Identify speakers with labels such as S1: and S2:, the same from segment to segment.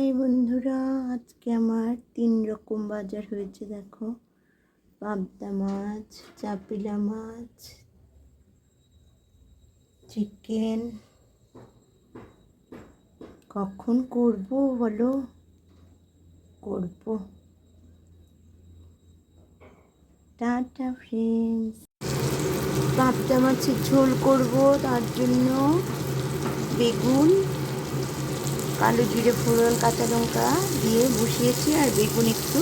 S1: High বন্ধুরা, আজকে আমার 3 রকম বাজার হয়েছে। দেখো, পাবদা মাছ, চাপিলা মাছ, চিকেন। কখন করব বলো? করব। Tata friends. পাবদা মাছের ঝোল করব, তার জন্য বেগুন, কালো জিরে ফোড়ন, কাঁচা লঙ্কা দিয়ে বসিয়েছি, আর বেগুন একটু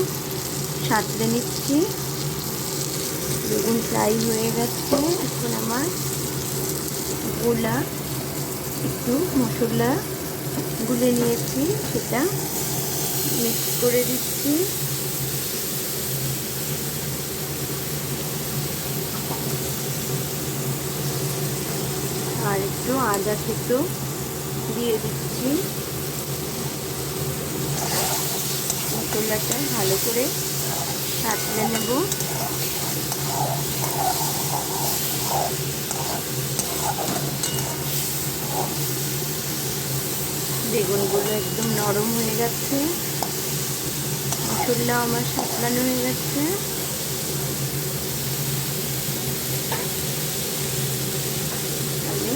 S1: সাঁতলে নিচ্ছি। বেগুন ফ্রাই হয়ে গেছে। এখন আমার গোলা একটু মশলা গুলে নিয়েছি, সেটা মিক্স করে দিচ্ছি। আর একটু আদা থেতো দিয়ে দিচ্ছি। মশলাটা ভালো করে সাঁতলে নেব। বেগুনগুলো একদম নরম হয়ে গেছে, মশলা আমার সাঁতলানো হয়ে গেছে। আমি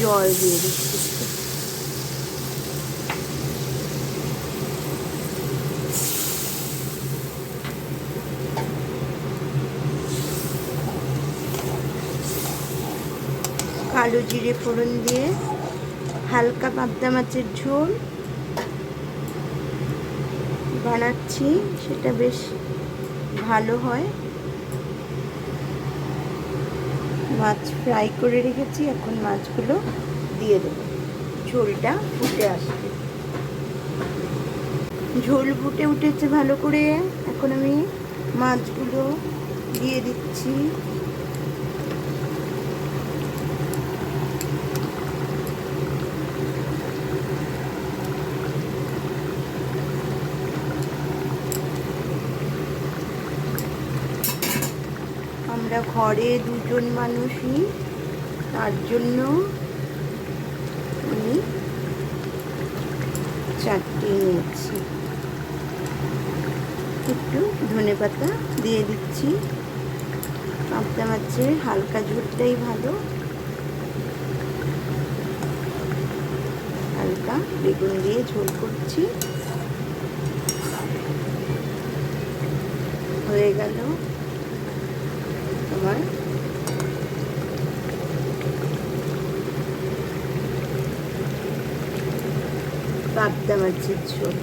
S1: জল দিয়ে দিচ্ছি। কালো জিরে ফোড়ন দিয়ে হালকা পাবদা মাছের ঝোল বানাচ্ছি, সেটা বেশ ভালো হয়। মাছ ফ্রাই করে রেখেছি, এখন মাছগুলো দিয়ে দেবো। ঝোলটা ফুটে আসবে। ঝোল ফুটে উঠেছে ভালো করে। এখন আমি মাছগুলো দিয়ে দিচ্ছি। আমরা ঘরে 2 জন মানুষই, তার জন্য আমি 4টে নিয়েছি। একটু ধনেপাতা দিয়ে দিচ্ছি। পাবদা মাছের হালকা ঝোলটাই ভালো। হালকা বেগুন দিয়ে ঝোল করছি। হয়ে গেল আমার পাবদা মাছের ঝোল।